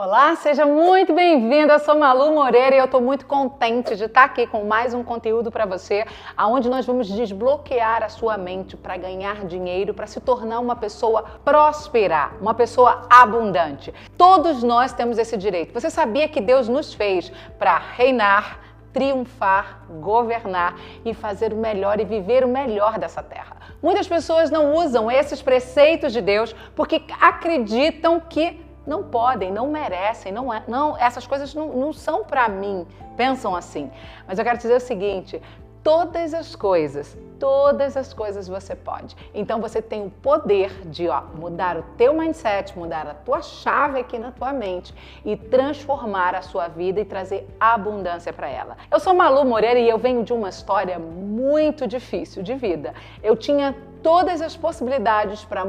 Olá, seja muito bem-vinda. Eu sou Malu Moreira e eu estou muito contente de estar aqui com mais um conteúdo para você, onde nós vamos desbloquear a sua mente para ganhar dinheiro, para se tornar uma pessoa próspera, uma pessoa abundante. Todos nós temos esse direito. Você sabia que Deus nos fez para reinar, triunfar, governar e fazer o melhor e viver o melhor dessa terra? Muitas pessoas não usam esses preceitos de Deus porque acreditam que não podem, não merecem, essas coisas não são para mim, pensam assim. Mas eu quero dizer o seguinte, todas as coisas você pode. Então você tem o poder de mudar o teu mindset, mudar a tua chave aqui na tua mente e transformar a sua vida e trazer abundância para ela. Eu sou Malu Moreira e eu venho de uma história muito difícil de vida. Eu tinha todas as possibilidades para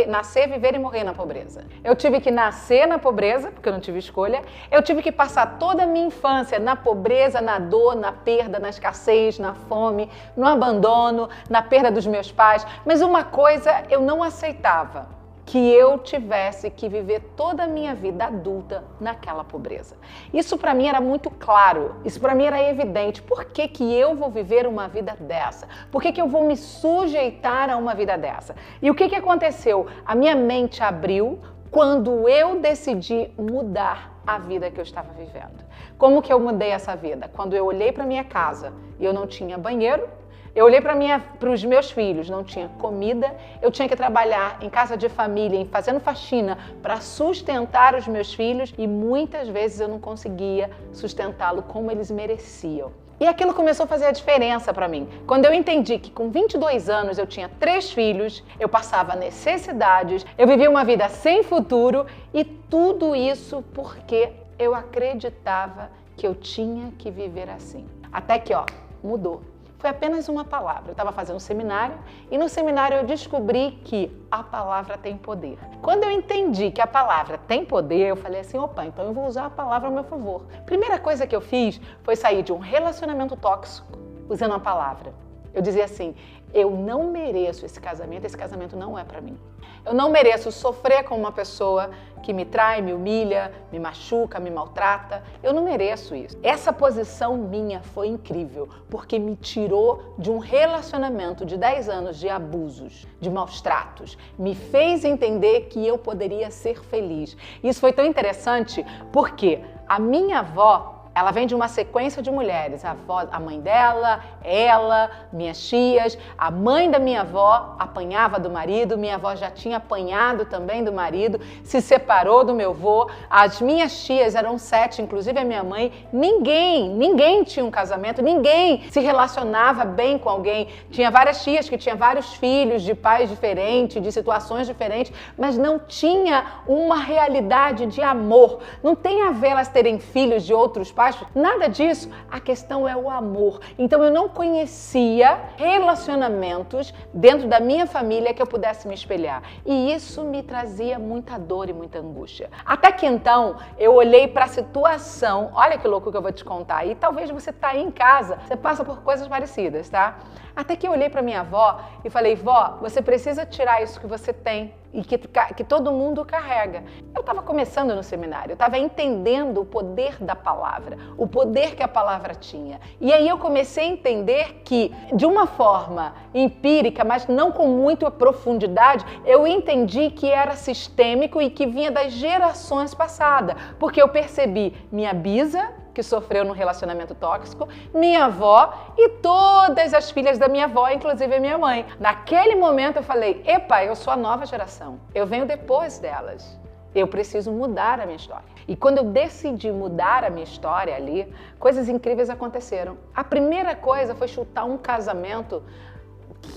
nascer, viver e morrer na pobreza. Eu tive que nascer na pobreza, porque eu não tive escolha. Eu tive que passar toda a minha infância na pobreza, na dor, na perda, na escassez, na fome, no abandono, na perda dos meus pais. Mas uma coisa eu não aceitava, que eu tivesse que viver toda a minha vida adulta naquela pobreza. Isso para mim era muito claro, isso para mim era evidente. Por que que eu vou viver uma vida dessa? Por que que eu vou me sujeitar a uma vida dessa? E o que que aconteceu? A minha mente abriu quando eu decidi mudar a vida que eu estava vivendo. Como que eu mudei essa vida? Quando eu olhei para minha casa e eu não tinha banheiro, eu olhei para os meus filhos, não tinha comida, eu tinha que trabalhar em casa de família, fazendo faxina para sustentar os meus filhos e muitas vezes eu não conseguia sustentá-lo como eles mereciam. E aquilo começou a fazer a diferença para mim. Quando eu entendi que com 22 anos eu tinha 3 filhos, eu passava necessidades, eu vivia uma vida sem futuro e tudo isso porque eu acreditava que eu tinha que viver assim. Até que, mudou. Foi apenas uma palavra. Eu estava fazendo um seminário e no seminário eu descobri que a palavra tem poder. Quando eu entendi que a palavra tem poder, eu falei assim, opa, então eu vou usar a palavra ao meu favor. Primeira coisa que eu fiz foi sair de um relacionamento tóxico usando a palavra. Eu dizia assim, eu não mereço esse casamento não é para mim. Eu não mereço sofrer com uma pessoa que me trai, me humilha, me machuca, me maltrata. Eu não mereço isso. Essa posição minha foi incrível, porque me tirou de um relacionamento de 10 anos de abusos, de maus tratos. Me fez entender que eu poderia ser feliz. Isso foi tão interessante porque a minha avó, ela vem de uma sequência de mulheres, a mãe dela, ela, minhas tias. A mãe da minha avó apanhava do marido, minha avó já tinha apanhado também do marido, se separou do meu avô. As minhas tias eram 7, inclusive a minha mãe. Ninguém tinha um casamento, ninguém se relacionava bem com alguém. Tinha várias tias que tinham vários filhos de pais diferentes, de situações diferentes, mas não tinha uma realidade de amor. Não tem a ver elas terem filhos de outros pais, nada disso, a questão é o amor. Então eu não conhecia relacionamentos dentro da minha família que eu pudesse me espelhar. E isso me trazia muita dor e muita angústia. Até que então eu olhei para a situação, olha que louco que eu vou te contar, e talvez você tá aí em casa, você passa por coisas parecidas, tá? Até que eu olhei para minha avó e falei, vó, você precisa tirar isso que você tem e que todo mundo carrega. Eu estava começando no seminário, eu estava entendendo o poder da palavra, o poder que a palavra tinha. E aí eu comecei a entender que, de uma forma empírica, mas não com muita profundidade, eu entendi que era sistêmico e que vinha das gerações passadas. Porque eu percebi minha bisa, que sofreu num relacionamento tóxico, minha avó e todas as filhas da minha avó, inclusive a minha mãe. Naquele momento eu falei, epa, eu sou a nova geração, eu venho depois delas, eu preciso mudar a minha história. E quando eu decidi mudar a minha história ali, coisas incríveis aconteceram. A primeira coisa foi chutar um casamento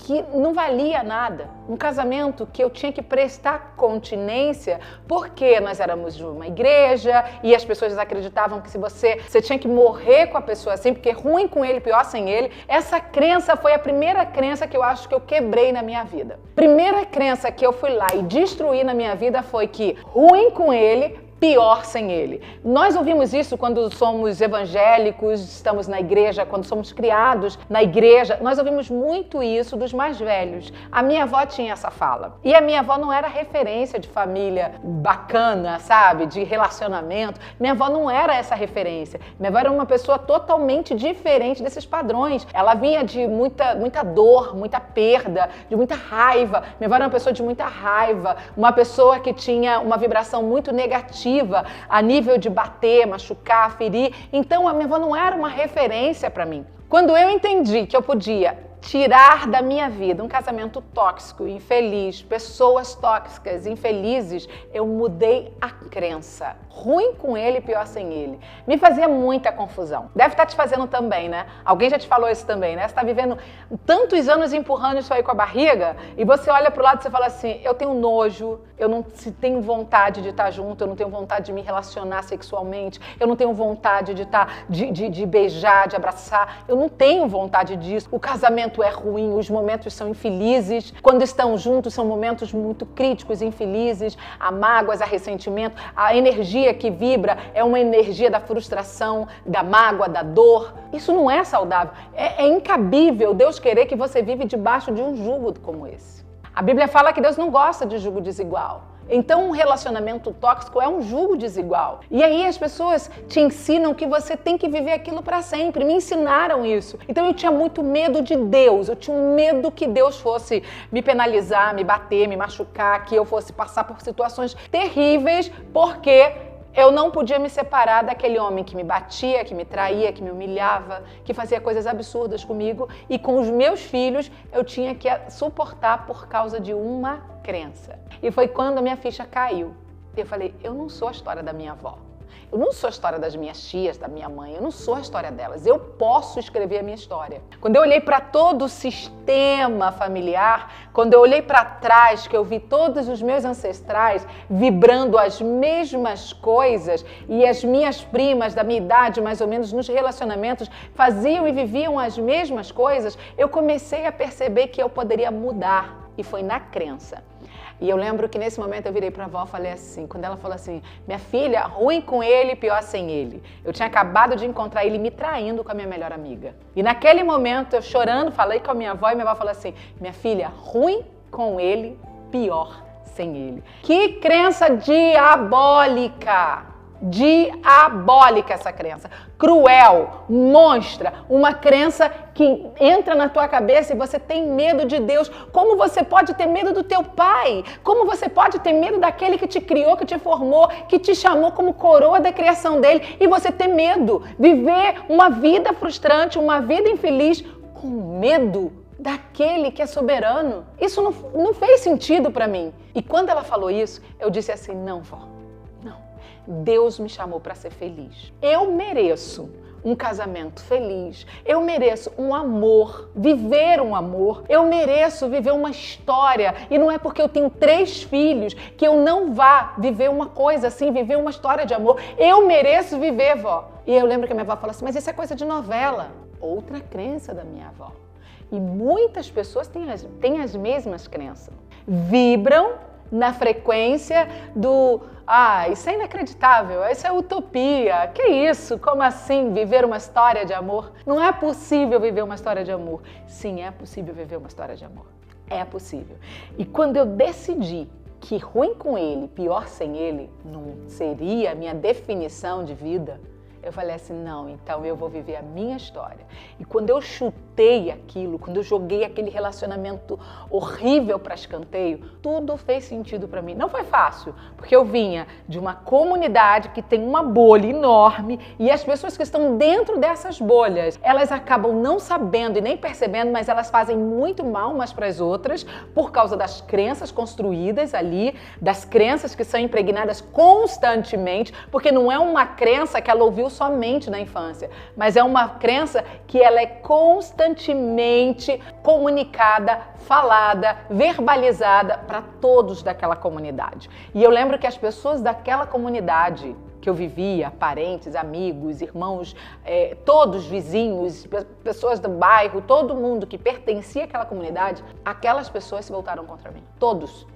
que não valia nada. Um casamento que eu tinha que prestar continência porque nós éramos de uma igreja e as pessoas acreditavam que se você tinha que morrer com a pessoa assim, porque ruim com ele, pior sem ele. Essa crença foi a primeira crença que eu acho que eu quebrei na minha vida. Primeira crença que eu fui lá e destruí na minha vida foi que ruim com ele, pior sem ele. Nós ouvimos isso quando somos evangélicos, estamos na igreja, quando somos criados na igreja. Nós ouvimos muito isso dos mais velhos. A minha avó tinha essa fala. E a minha avó não era referência de família bacana, sabe? De relacionamento. Minha avó não era essa referência. Minha avó era uma pessoa totalmente diferente desses padrões. Ela vinha de muita dor, muita perda, de muita raiva. Minha avó era uma pessoa de muita raiva, uma pessoa que tinha uma vibração muito negativa a nível de bater, machucar, ferir. Então a minha avó não era uma referência para mim. Quando eu entendi que eu podia tirar da minha vida um casamento tóxico, infeliz, pessoas tóxicas, infelizes, eu mudei a crença. Ruim com ele, pior sem ele. Me fazia muita confusão. Deve estar te fazendo também, né? Alguém já te falou isso também, né? Você está vivendo tantos anos empurrando isso aí com a barriga e você olha pro lado e você fala assim, eu tenho nojo, eu não tenho vontade de estar junto, eu não tenho vontade de me relacionar sexualmente, eu não tenho vontade de beijar, de abraçar, eu não tenho vontade disso. O casamento é ruim, os momentos são infelizes. Quando estão juntos, são momentos muito críticos, infelizes. Há mágoas, há ressentimento. A energia que vibra é uma energia da frustração, da mágoa, da dor. Isso não é saudável. É incabível Deus querer que você vive debaixo de um jugo como esse. A Bíblia fala que Deus não gosta de jugo desigual. Então, um relacionamento tóxico é um jugo desigual. E aí as pessoas te ensinam que você tem que viver aquilo para sempre. Me ensinaram isso. Então, eu tinha muito medo de Deus. Eu tinha um medo que Deus fosse me penalizar, me bater, me machucar, que eu fosse passar por situações terríveis, porque eu não podia me separar daquele homem que me batia, que me traía, que me humilhava, que fazia coisas absurdas comigo. E com os meus filhos, eu tinha que suportar por causa de uma crença. E foi quando a minha ficha caiu. Eu falei, eu não sou a história da minha avó. Eu não sou a história das minhas tias, da minha mãe. Eu não sou a história delas. Eu posso escrever a minha história. Quando eu olhei para todo o sistema familiar, quando eu olhei para trás, que eu vi todos os meus ancestrais vibrando as mesmas coisas e as minhas primas da minha idade, mais ou menos, nos relacionamentos, faziam e viviam as mesmas coisas, eu comecei a perceber que eu poderia mudar. E foi na crença. E eu lembro que nesse momento eu virei para a avó e falei assim, quando ela falou assim, minha filha, ruim com ele, pior sem ele. Eu tinha acabado de encontrar ele me traindo com a minha melhor amiga. E naquele momento, eu chorando, falei com a minha avó e minha avó falou assim, minha filha, ruim com ele, pior sem ele. Que crença diabólica! Diabólica essa crença, cruel, monstra, uma crença que entra na tua cabeça e você tem medo de Deus. Como você pode ter medo do teu pai? Como você pode ter medo daquele que te criou, que te formou, que te chamou como coroa da criação dele e você ter medo, viver uma vida frustrante, uma vida infeliz com medo daquele que é soberano? Isso não fez sentido para mim. E quando ela falou isso, eu disse assim, não, vó. Deus me chamou para ser feliz. Eu mereço um casamento feliz. Eu mereço um amor, viver um amor. Eu mereço viver uma história. E não é porque eu tenho 3 filhos que eu não vá viver uma coisa assim, viver uma história de amor. Eu mereço viver, vó. E eu lembro que a minha avó falou assim, mas isso é coisa de novela. Outra crença da minha avó. E muitas pessoas têm as mesmas crenças. Vibram na frequência do isso é inacreditável, isso é utopia, que isso? Como assim viver uma história de amor? Não é possível viver uma história de amor. Sim, é possível viver uma história de amor. É possível. E quando eu decidi que ruim com ele, pior sem ele, não seria a minha definição de vida, eu falei assim, não, então eu vou viver a minha história. E quando eu chutei aquilo, quando eu joguei aquele relacionamento horrível para escanteio, tudo fez sentido para mim. Não foi fácil, porque eu vinha de uma comunidade que tem uma bolha enorme e as pessoas que estão dentro dessas bolhas, elas acabam não sabendo e nem percebendo, mas elas fazem muito mal umas para as outras por causa das crenças construídas ali, das crenças que são impregnadas constantemente, porque não é uma crença que ela ouviu somente na infância, mas é uma crença que ela é constantemente comunicada, falada, verbalizada para todos daquela comunidade. E eu lembro que as pessoas daquela comunidade que eu vivia, parentes, amigos, irmãos, todos vizinhos, pessoas do bairro, todo mundo que pertencia àquela comunidade, aquelas pessoas se voltaram contra mim. Todos.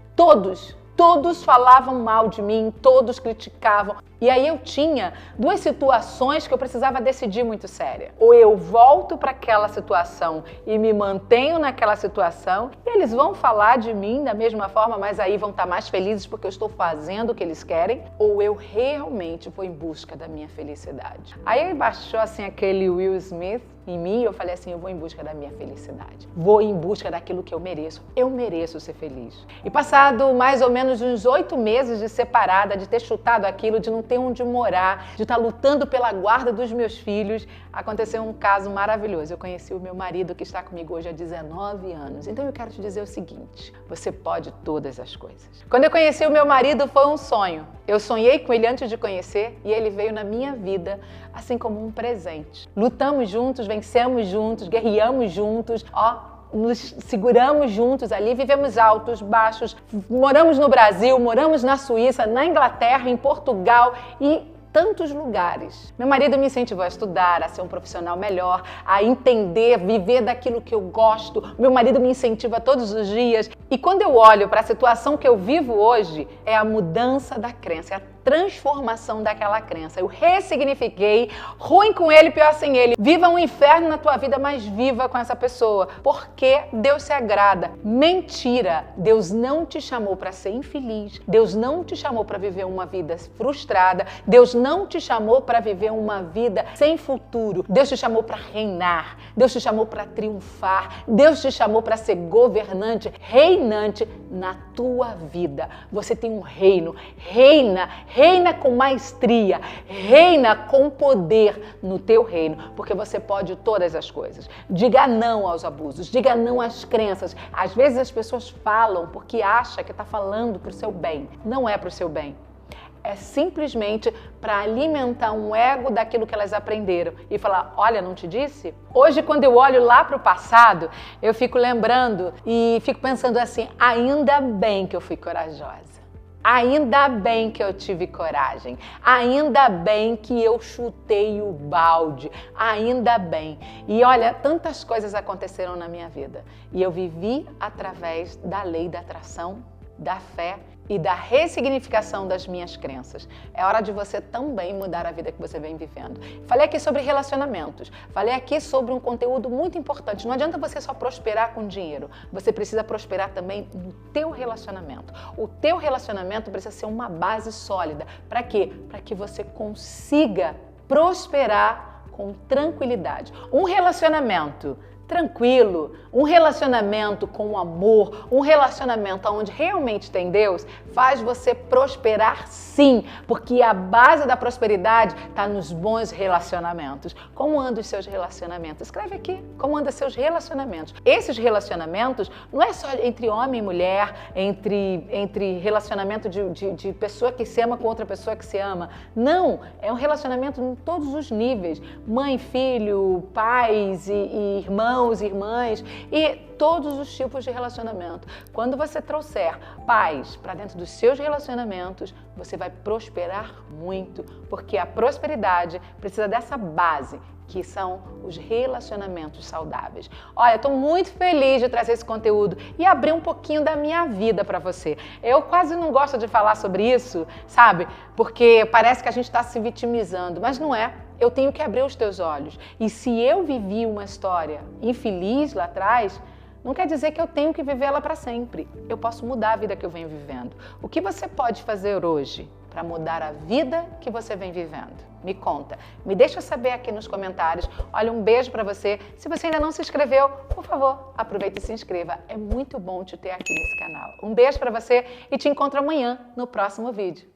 Todos falavam mal de mim, todos criticavam. E aí eu tinha duas situações que eu precisava decidir muito séria. Ou eu volto para aquela situação e me mantenho naquela situação, e eles vão falar de mim da mesma forma, mas aí vão estar mais felizes porque eu estou fazendo o que eles querem, ou eu realmente vou em busca da minha felicidade. Aí baixou assim aquele Will Smith em mim, eu falei assim, eu vou em busca da minha felicidade. Vou em busca daquilo que eu mereço. Eu mereço ser feliz. E passado mais ou menos uns 8 meses de separada, de ter chutado aquilo, de não ter onde morar, de estar lutando pela guarda dos meus filhos, aconteceu um caso maravilhoso. Eu conheci o meu marido que está comigo hoje há 19 anos. Então eu quero te dizer o seguinte, você pode todas as coisas. Quando eu conheci o meu marido foi um sonho. Eu sonhei com ele antes de conhecer e ele veio na minha vida assim como um presente. Lutamos juntos, vencemos juntos, guerreamos juntos, nos seguramos juntos ali, vivemos altos, baixos, moramos no Brasil, moramos na Suíça, na Inglaterra, em Portugal e tantos lugares. Meu marido me incentivou a estudar, a ser um profissional melhor, a entender, viver daquilo que eu gosto. Meu marido me incentiva todos os dias. E quando eu olho para a situação que eu vivo hoje, é a mudança da crença, é a transformação daquela crença. Eu ressignifiquei, ruim com ele, pior sem ele. Viva um inferno na tua vida, mas viva com essa pessoa, porque Deus se agrada. Mentira! Deus não te chamou para ser infeliz. Deus não te chamou para viver uma vida frustrada. Deus não te chamou para viver uma vida sem futuro. Deus te chamou para reinar. Deus te chamou para triunfar. Deus te chamou para ser governante, reinante na tua vida. Você tem um reino. Reina com maestria, reina com poder no teu reino, porque você pode todas as coisas. Diga não aos abusos, diga não às crenças. Às vezes as pessoas falam porque acham que está falando para o seu bem. Não é para o seu bem. É simplesmente para alimentar um ego daquilo que elas aprenderam e falar, olha, não te disse? Hoje, quando eu olho lá para o passado, eu fico lembrando e fico pensando assim, ainda bem que eu fui corajosa. Ainda bem que eu tive coragem, ainda bem que eu chutei o balde, ainda bem. E olha, tantas coisas aconteceram na minha vida e eu vivi através da lei da atração, da fé e da ressignificação das minhas crenças. É hora de você também mudar a vida que você vem vivendo. Falei aqui sobre relacionamentos, falei aqui sobre um conteúdo muito importante. Não adianta você só prosperar com dinheiro, você precisa prosperar também no teu relacionamento. O teu relacionamento precisa ser uma base sólida. Para quê? Para que você consiga prosperar com tranquilidade. Um relacionamento tranquilo, um relacionamento com amor, um relacionamento onde realmente tem Deus, faz você prosperar sim, porque a base da prosperidade está nos bons relacionamentos. Como andam os seus relacionamentos? Escreve aqui, como andam os seus relacionamentos. Esses relacionamentos não é só entre homem e mulher, entre relacionamento de pessoa que se ama com outra pessoa que se ama. Não, é um relacionamento em todos os níveis. Mãe, filho, pais e irmãos, irmãs e todos os tipos de relacionamento. Quando você trouxer paz para dentro dos seus relacionamentos, você vai prosperar muito, porque a prosperidade precisa dessa base, que são os relacionamentos saudáveis. Olha, estou muito feliz de trazer esse conteúdo e abrir um pouquinho da minha vida para você. Eu quase não gosto de falar sobre isso, sabe? Porque parece que a gente está se vitimizando, mas não é. Eu tenho que abrir os teus olhos. E se eu vivi uma história infeliz lá atrás, não quer dizer que eu tenho que vivê-la para sempre. Eu posso mudar a vida que eu venho vivendo. O que você pode fazer hoje para mudar a vida que você vem vivendo? Me conta, me deixa saber aqui nos comentários. Olha, um beijo para você. Se você ainda não se inscreveu, por favor, aproveita e se inscreva. É muito bom te ter aqui nesse canal. Um beijo para você e te encontro amanhã no próximo vídeo.